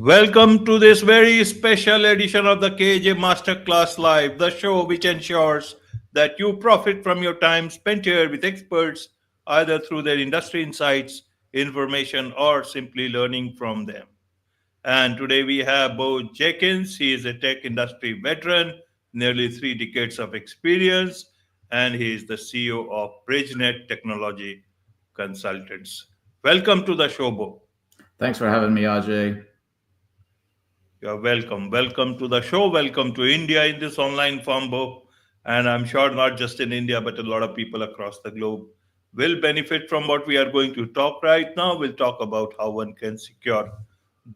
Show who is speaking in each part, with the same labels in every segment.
Speaker 1: Welcome to this very special edition of the KJ Masterclass Live, the show which ensures that you profit from your time spent here with experts, either through their industry insights, information, or simply learning from them. And today we have Bo Jakins. He is a tech industry veteran, nearly 3 decades of experience, and he is the CEO of BridgeNet Technology Consultants. Welcome to the show, Bo.
Speaker 2: Thanks for having me, Ajay.
Speaker 1: You're welcome. Welcome to the show. Welcome to India in this online form, Bo. And I'm sure not just in India, but a lot of people across the globe will benefit from what we are going to talk right now. We'll talk about how one can secure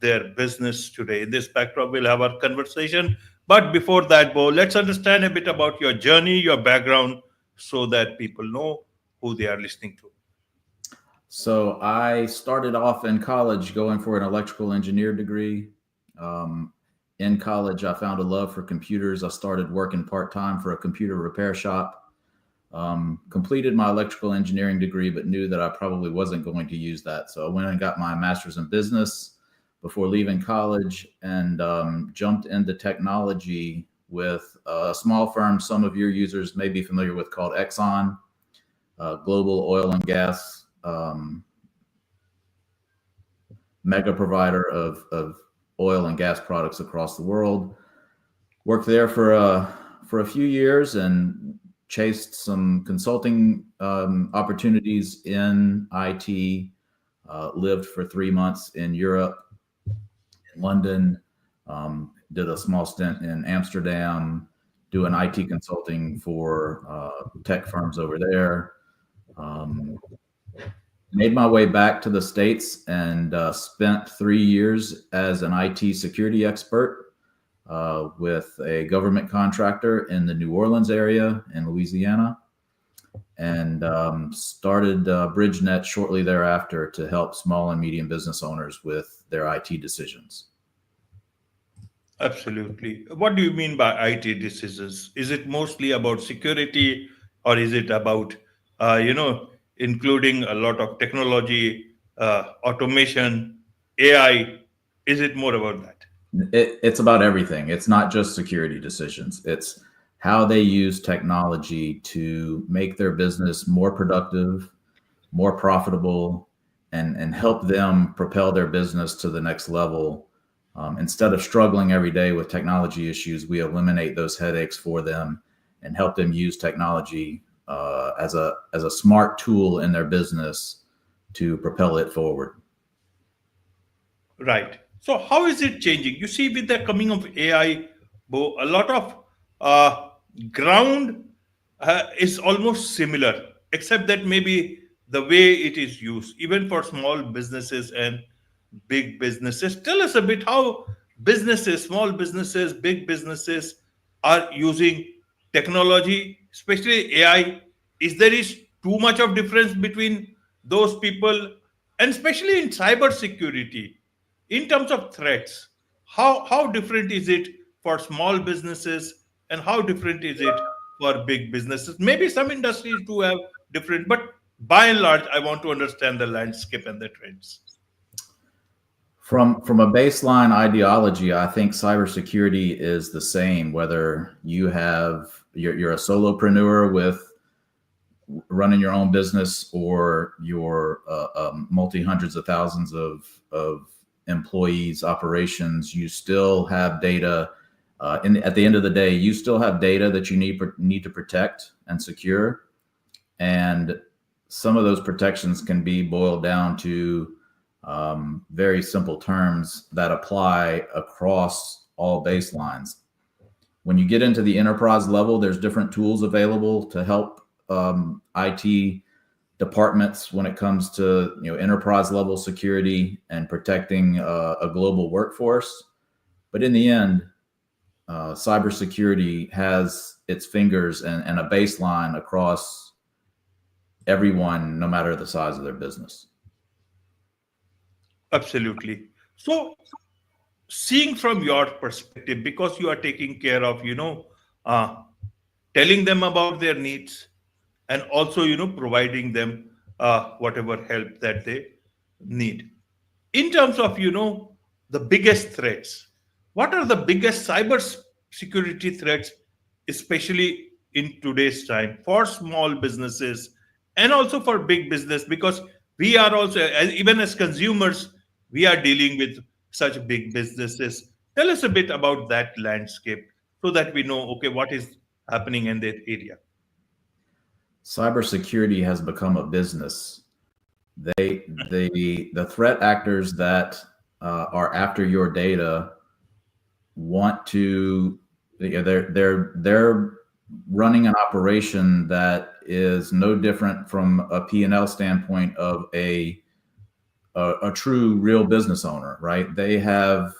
Speaker 1: their business today. In this backdrop, we'll have our conversation. But before that, Bo, let's understand a bit about your journey, your background, so that people know who they are listening to.
Speaker 2: So I started off in college going for an electrical engineer degree. In college, I found a love for computers. I started working part-time for a computer repair shop. Completed my electrical engineering degree, but knew that I probably wasn't going to use that. So I went and got my master's in business before leaving college and jumped into technology with a small firm some of your users may be familiar with called Exxon, global oil and gas mega provider of oil and gas products across the world. Worked there for a few years and chased some consulting opportunities in IT. Lived for 3 months in Europe, in London. Did a small stint in Amsterdam, doing IT consulting for tech firms over there. Made my way back to the States and spent 3 years as an IT security expert with a government contractor in the New Orleans area in Louisiana, and started BridgeNet shortly thereafter to help small and medium business owners with their IT decisions.
Speaker 1: Absolutely. What do you mean by IT decisions? Is it mostly about security, or is it about, including a lot of technology, automation, AI? Is it more about that?
Speaker 2: It's about everything. It's not just security decisions. It's how they use technology to make their business more productive, more profitable, and help them propel their business to the next level. Instead of struggling every day with technology issues, we eliminate those headaches for them and help them use technology as a smart tool in their business to propel it forward.
Speaker 1: Right. So how is it changing? You see, with the coming of AI, Bo, a lot of uh, ground is almost similar, except that maybe the way it is used, even for small businesses and big businesses. Tell us a bit how businesses, small businesses, big businesses are using technology, especially AI. Is too much of difference between those people, and especially in cybersecurity, in terms of threats? How different is it for small businesses, and how different is it for big businesses? Maybe some industries do have different, but by and large, I want to understand the landscape and the trends.
Speaker 2: From a baseline ideology, I think cybersecurity is the same, whether you're a solopreneur with running your own business, or you're multi hundreds of thousands of employees, operations. You still have data. At the end of the day, you still have data that you need to protect and secure. And some of those protections can be boiled down to very simple terms that apply across all baselines. When you get into the enterprise level, there's different tools available to help IT departments when it comes to enterprise level security and protecting a global workforce. But in the end, cybersecurity has its fingers and a baseline across everyone, no matter the size of their business.
Speaker 1: Absolutely. So, seeing from your perspective, because you are taking care of, uh, telling them about their needs, and also, providing them whatever help that they need. In terms of, the biggest threats. What are the biggest cyber security threats, especially in today's time for small businesses and also for big business? Because we are also, even as consumers, we are dealing with such big businesses. Tell us a bit about that landscape so that we know, okay, what is happening in that area.
Speaker 2: Cybersecurity has become a business. The threat actors that are after your data want to, they're running an operation that is no different from a P&L standpoint of a true real business owner, right? They have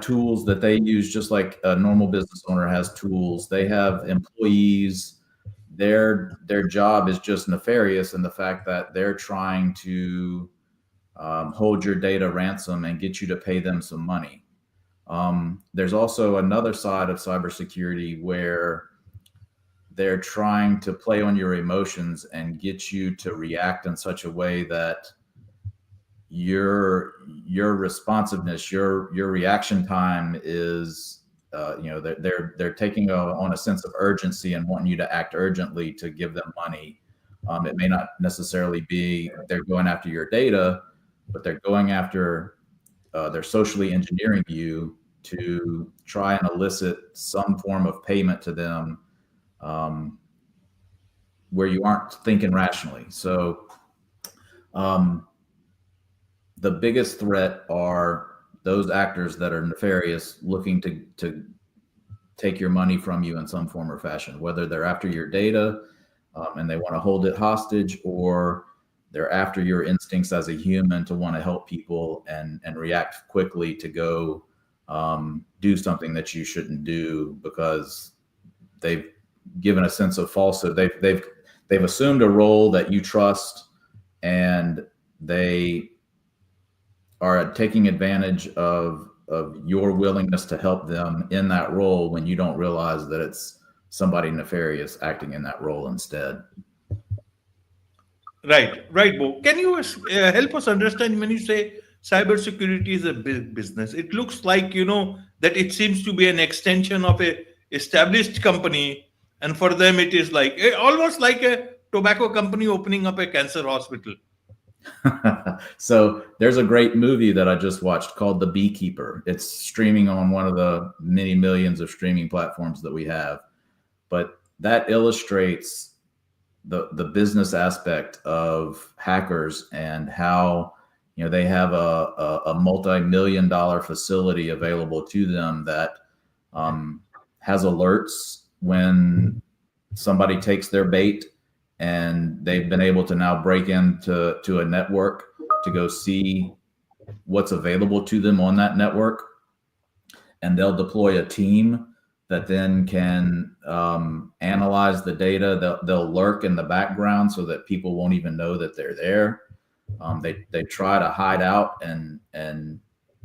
Speaker 2: tools that they use just like a normal business owner has tools. They have employees. Their job is just nefarious in the fact that they're trying to hold your data ransom and get you to pay them some money. There's also another side of cybersecurity where they're trying to play on your emotions and get you to react in such a way that your responsiveness, your reaction time is, they're taking on a sense of urgency and wanting you to act urgently to give them money. It may not necessarily be they're going after your data, but they're going after, they're socially engineering you to try and elicit some form of payment to them where you aren't thinking rationally. So the biggest threat are those actors that are nefarious, looking to take your money from you in some form or fashion, whether they're after your data and they want to hold it hostage, or they're after your instincts as a human to want to help people and react quickly to go do something that you shouldn't do because they've given a sense of falsehood. They've assumed a role that you trust, and they are taking advantage of your willingness to help them in that role when you don't realize that it's somebody nefarious acting in that role instead.
Speaker 1: Right, Bo. Can you help us understand when you say cybersecurity is a big business? It looks like, that it seems to be an extension of a established company, and for them it is like almost like a tobacco company opening up a cancer hospital.
Speaker 2: So there's a great movie that I just watched called The Beekeeper. It's streaming on one of the many millions of streaming platforms that we have. But that illustrates the business aspect of hackers and how they have a multi-million-dollar facility available to them that has alerts when somebody takes their bait, and they've been able to now break into a network to go see what's available to them on that network. And they'll deploy a team that then can analyze the data. They'll lurk in the background so that people won't even know that they're there. They try to hide out and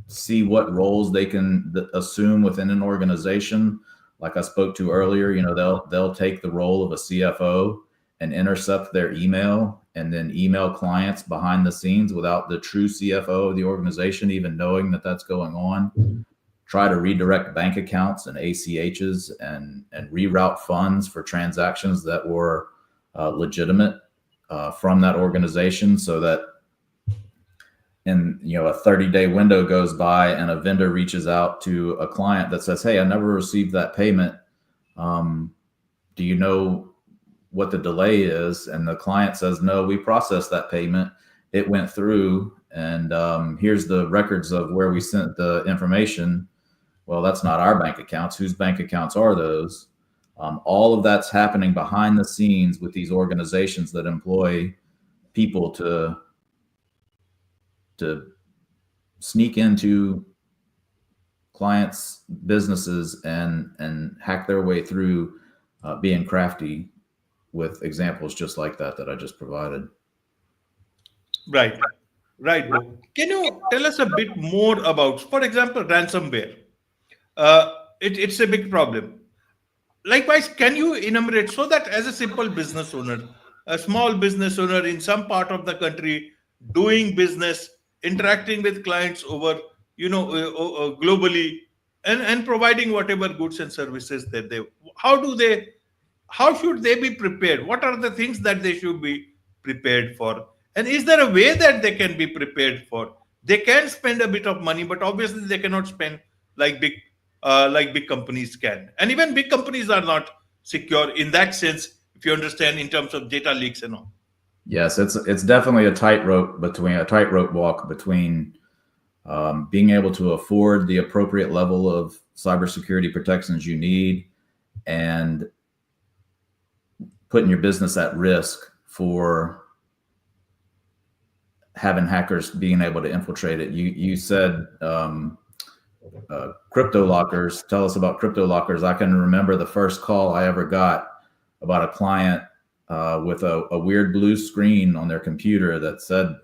Speaker 2: see what roles they can assume within an organization. Like I spoke to earlier, they'll take the role of a CFO and intercept their email and then email clients behind the scenes without the true CFO of the organization even knowing that that's going on. Try to redirect bank accounts and ACHs and reroute funds for transactions that were legitimate from that organization, so that a 30-day window goes by and a vendor reaches out to a client that says, "Hey, I never received that payment. Do you know what the delay is?" And the client says, "No, we processed that payment. It went through, and here's the records of where we sent the information." Well, that's not our bank accounts. Whose bank accounts are those? All of that's happening behind the scenes with these organizations that employ people to sneak into clients' businesses and hack their way through, being crafty with examples just like that I just provided.
Speaker 1: Right. Bo. Can you tell us a bit more about, for example, ransomware? It's a big problem. Likewise, can you enumerate so that as a simple business owner, a small business owner in some part of the country doing business, interacting with clients over, globally, and providing whatever goods and services that they, how do they, how should they be prepared? What are the things that they should be prepared for? And is there a way that they can be prepared for? They can spend a bit of money, but obviously they cannot spend like big companies can. And even big companies are not secure in that sense, if you understand, in terms of data leaks and all.
Speaker 2: Yes, it's definitely a tightrope walk between being able to afford the appropriate level of cybersecurity protections you need and putting your business at risk for having hackers being able to infiltrate it. You said crypto lockers. Tell us about crypto lockers. I can remember the first call I ever got about a client with a weird blue screen on their computer that said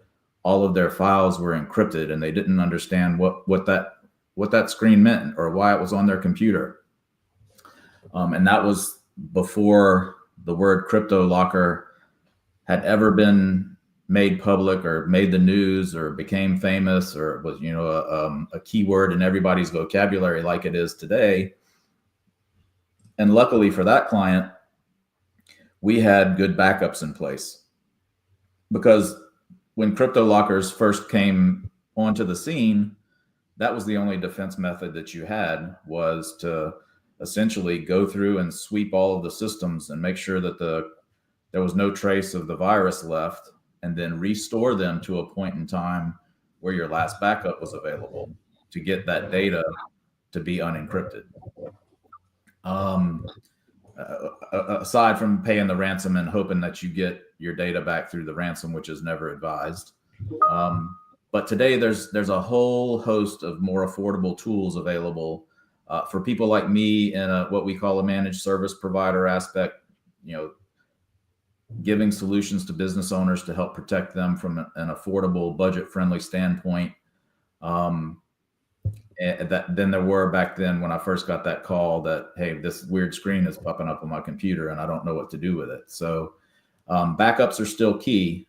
Speaker 2: all of their files were encrypted, and they didn't understand what that screen meant or why it was on their computer. And that was before the word crypto locker had ever been made public or made the news or became famous or was, a keyword in everybody's vocabulary like it is today. And luckily for that client, we had good backups in place, because when crypto lockers first came onto the scene, that was the only defense method that you had, was to essentially go through and sweep all of the systems and make sure that there was no trace of the virus left, and then restore them to a point in time where your last backup was available to get that data to be unencrypted. Aside from paying the ransom and hoping that you get your data back through the ransom, which is never advised. But today there's a whole host of more affordable tools available for people like me in what we call a managed service provider aspect, giving solutions to business owners to help protect them from an affordable, budget-friendly standpoint. And than there were back then when I first got that call that, hey, this weird screen is popping up on my computer and I don't know what to do with it. So backups are still key,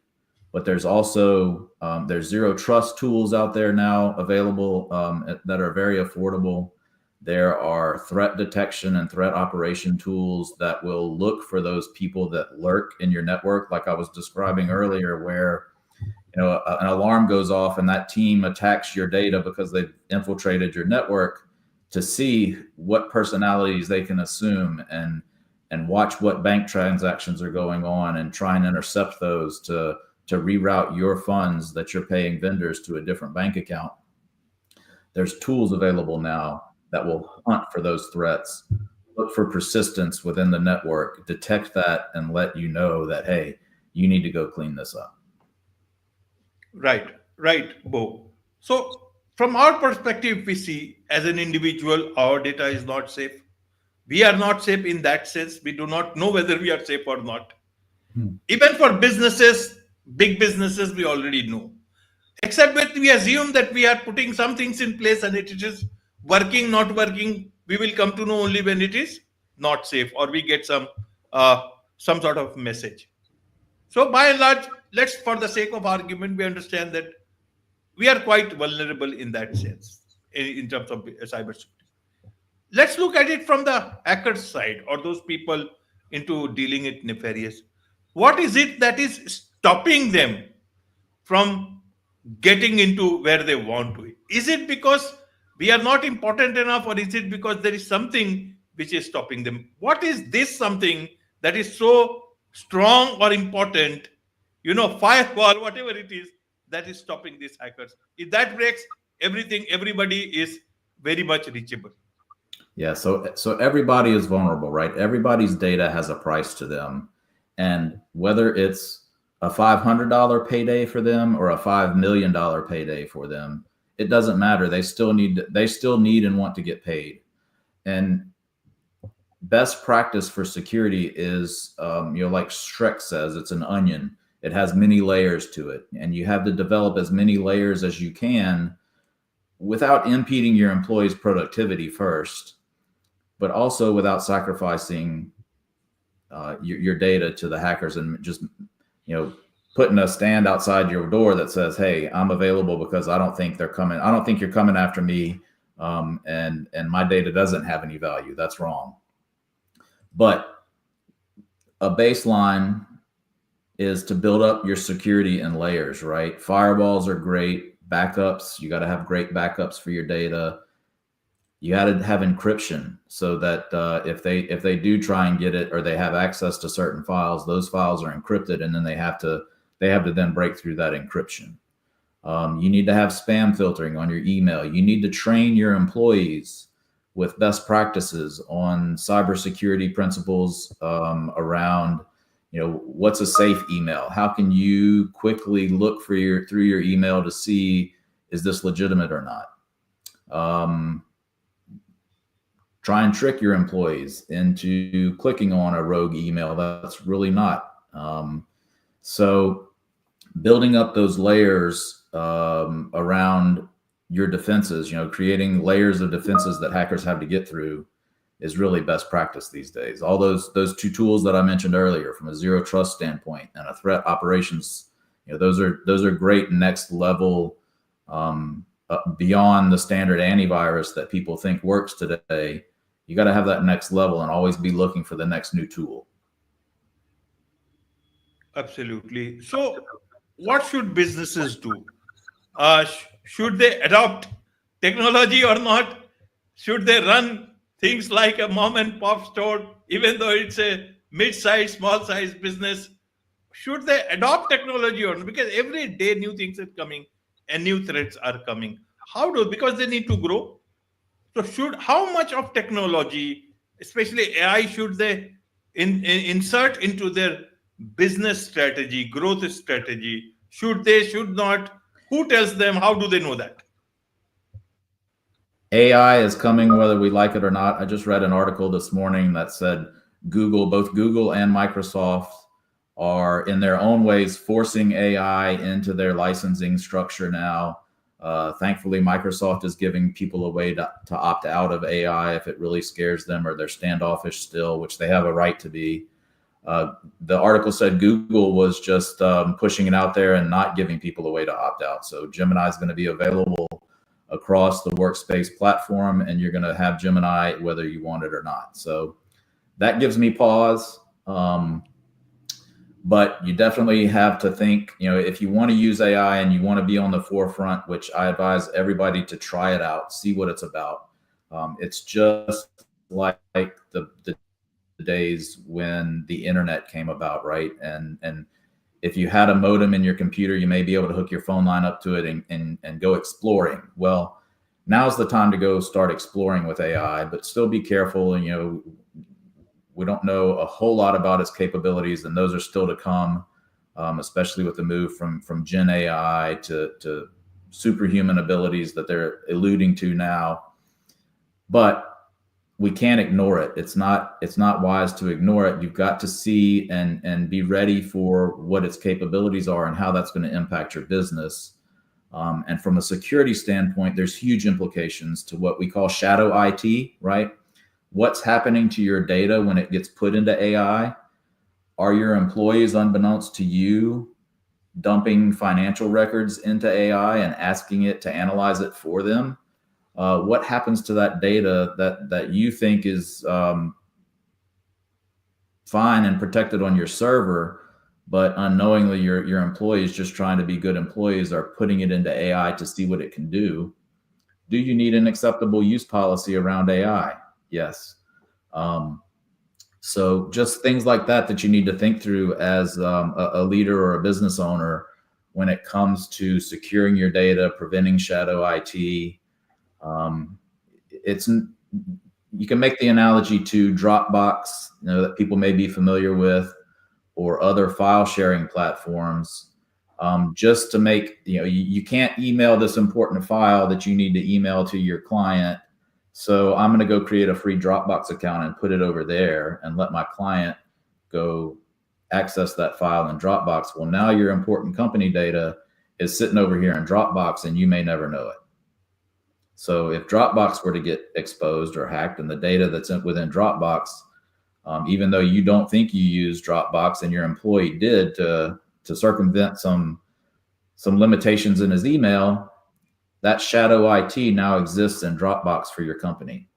Speaker 2: but there's also there's zero trust tools out there now available that are very affordable. There are threat detection and threat operation tools that will look for those people that lurk in your network, like I was describing earlier, where an alarm goes off and that team attacks your data because they've infiltrated your network, to see what personalities they can assume and watch what bank transactions are going on and try and intercept those to reroute your funds that you're paying vendors to a different bank account. There's tools available now that will hunt for those threats, look for persistence within the network, detect that, and let you know that, hey, you need to go clean this up.
Speaker 1: Right, Bo. So from our perspective, we see as an individual, our data is not safe. We are not safe in that sense. We do not know whether we are safe or not. Even for businesses, big businesses, we already know. Except that we assume that we are putting some things in place and it is working, not working. We will come to know only when it is not safe or we get some sort of message. So by and large, let's, for the sake of argument, we understand that we are quite vulnerable in that sense in terms of cybersecurity. Let's look at it from the hacker's side, or those people into dealing it nefarious. What is it that is stopping them from getting into where they want to? Is it because we are not important enough, or is it because there is something which is stopping them? What is this something that is so strong or important, firewall, whatever it is, that is stopping these hackers? If that breaks, everybody is very much reachable.
Speaker 2: Yeah, so everybody is vulnerable, right? Everybody's data has a price to them. And whether it's a $500 payday for them or a $5 million payday for them, it doesn't matter. They still need and want to get paid. And best practice for security is, like Shrek says, it's an onion. It has many layers to it, and you have to develop as many layers as you can without impeding your employees' productivity first, but also without sacrificing your data to the hackers and just, putting a stand outside your door that says, "Hey, I'm available because I don't think they're coming. I don't think you're coming after me, and my data doesn't have any value." That's wrong. But a baseline is to build up your security in layers, right? Firewalls are great. Backups, you got to have great backups for your data. You got to have encryption so that if they do try and get it, or they have access to certain files, those files are encrypted, and then they have to then break through that encryption. You need to have spam filtering on your email. You need to train your employees with best practices on cybersecurity principles around, what's a safe email? How can you quickly look through your email to see, is this legitimate or not? Try and trick your employees into clicking on a rogue email that's really not. So building up those layers around your defenses, creating layers of defenses that hackers have to get through is really best practice these days. All those two tools that I mentioned earlier, from a zero trust standpoint and a threat operations, those are great next level beyond the standard antivirus that people think works today. You got to have that next level and always be looking for the next new tool.
Speaker 1: Absolutely. So, what should businesses do? Should they adopt technology or not? Should they run things like a mom and pop store, even though it's a mid-sized, small-sized business? Should they adopt technology or not? Because every day new things are coming and new threats are coming. Because they need to grow. So how much of technology, especially AI, should they insert into their business strategy, growth strategy? Should they, should not? Who tells them? How do they know that?
Speaker 2: AI is coming whether we like it or not. I just read an article this morning that said both Google and Microsoft are in their own ways forcing AI into their licensing structure now. Thankfully, Microsoft is giving people a way to opt out of AI if it really scares them or they're standoffish still, which they have a right to be. The article said Google was just pushing it out there and not giving people a way to opt out. So Gemini is going to be available across the workspace platform, and you're going to have Gemini whether you want it or not. So that gives me pause. But you definitely have to think, if you want to use AI and you want to be on the forefront, which I advise everybody to try it out, see what it's about. It's just like the days when the internet came about, right? And if you had a modem in your computer, you may be able to hook your phone line up to it and go exploring. Well, now's the time to go start exploring with AI, but still be careful. We don't know a whole lot about its capabilities, and those are still to come, especially with the move from Gen AI to superhuman abilities that they're alluding to now. But we can't ignore it. It's not wise to ignore it. You've got to see and be ready for what its capabilities are and how that's going to impact your business. And from a security standpoint, there's huge implications to what we call shadow IT, right? What's happening to your data when it gets put into AI? Are your employees, unbeknownst to you, dumping financial records into AI and asking it to analyze it for them? What happens to that data that you think is fine and protected on your server, but unknowingly your employees, just trying to be good employees, are putting it into AI to see what it can do? Do you need an acceptable use policy around AI? Yes. So just things like that you need to think through as a leader or a business owner when it comes to securing your data, preventing shadow IT. You can make the analogy to Dropbox, that people may be familiar with, or other file sharing platforms. Just to make, you can't email this important file that you need to email to your client. So I'm going to go create a free Dropbox account and put it over there and let my client go access that file in Dropbox. Well, now your important company data is sitting over here in Dropbox and you may never know it. So if Dropbox were to get exposed or hacked, and the data that's within Dropbox, even though you don't think you use Dropbox and your employee did to to circumvent some limitations in his email, that shadow IT now exists in Dropbox for your company.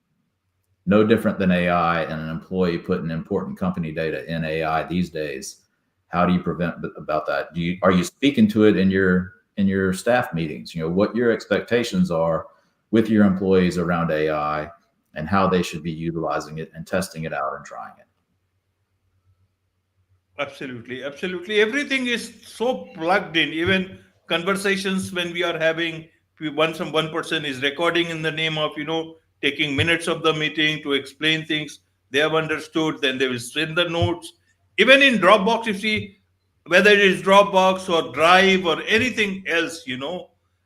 Speaker 2: No different than AI and an employee putting important company data in AI these days. How do you prevent about that? Are you speaking to it in your staff meetings? What your expectations are with your employees around AI and how they should be utilizing it and testing it out and trying it.
Speaker 1: Absolutely, absolutely. Everything is so plugged in. Even conversations when we are having, one person is recording in the name of taking minutes of the meeting to explain things they have understood. Then they will send the notes. Even in Dropbox, you see, whether it is Dropbox or Drive or anything else,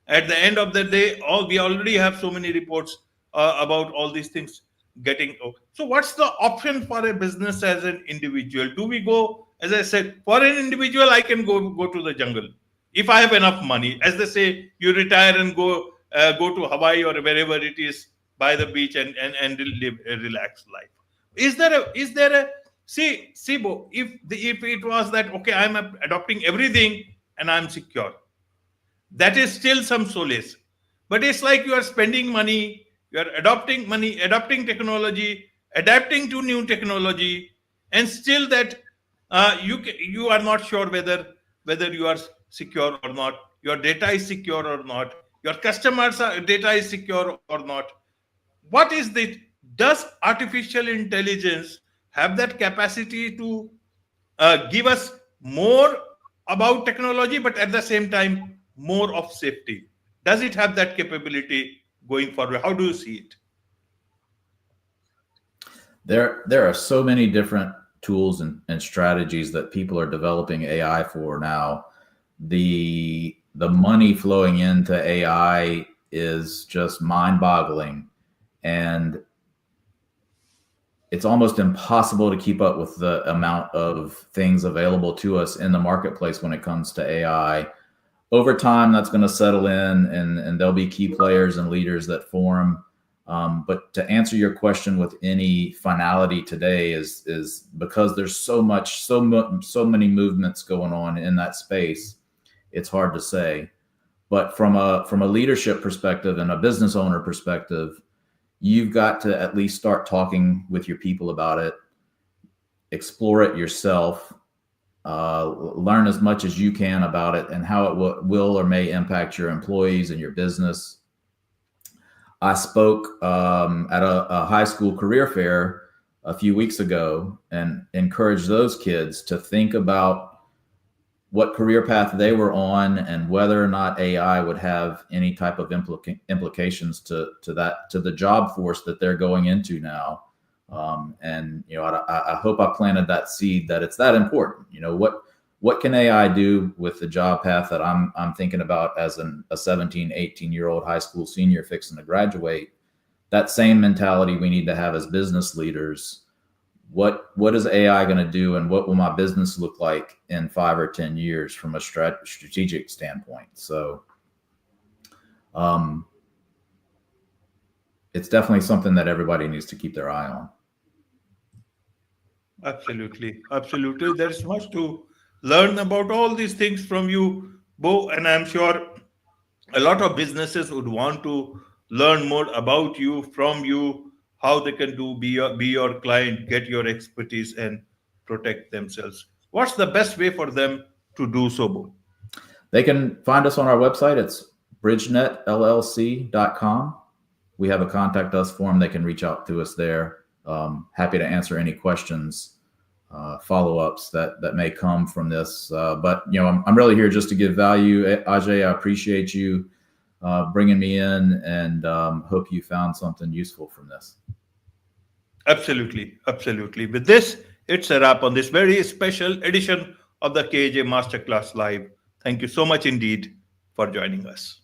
Speaker 1: at the end of the day, all we already have so many reports about all these things getting. So what's the option for a business as an individual? Do we go, as I said, for an individual, I can go to the jungle if I have enough money. As they say, you retire and go to Hawaii or wherever it is by the beach and live a relaxed life. Is there a see Bo, if it was that, okay, I'm adopting everything and I'm secure, that is still some solace. But it's like you are spending money, you are adopting money, adopting technology, adapting to new technology, and still that you are not sure whether you are secure or not, your data is secure or not, your data is secure or not. What is this? Does artificial intelligence have that capacity to give us more about technology, but at the same time, more of safety? Does it have that capability going forward? How do you see it?
Speaker 2: There are so many different tools and strategies that people are developing AI for now. The money flowing into AI is just mind-boggling, and it's almost impossible to keep up with the amount of things available to us in the marketplace when it comes to AI. Over time, that's going to settle in, and there'll be key players and leaders that form. But to answer your question with any finality today is because there's so many movements going on in that space, it's hard to say. But from a leadership perspective and a business owner perspective, you've got to at least start talking with your people about it, explore it yourself, learn as much as you can about it and how it will or may impact your employees and your business. I spoke at a high school career fair a few weeks ago and encouraged those kids to think about what career path they were on and whether or not AI would have any type of implications to the job force that they're going into now. And I hope I planted that seed that it's that important. What can AI do with the job path that I'm thinking about as a 17, 18-year-old high school senior fixing to graduate? That same mentality we need to have as business leaders. What is AI going to do, and what will my business look like in 5 or 10 years from a strategic standpoint? So it's definitely something that everybody needs to keep their eye on.
Speaker 1: Absolutely, absolutely. There's much to learn about all these things from you, Bo, and I'm sure a lot of businesses would want to learn more about you, from you, how they can be your client, get your expertise, and protect themselves. What's the best way for them to do so, Bo?
Speaker 2: They can find us on our website. It's bridgenetllc.com. We have a contact us form. They can reach out to us there. Happy to answer any questions, follow-ups that may come from this. But I'm really here just to give value. Ajay, I appreciate you bringing me in, and hope you found something useful from this.
Speaker 1: Absolutely, absolutely. With this, it's a wrap on this very special edition of the KJ Masterclass Live. Thank you so much indeed for joining us.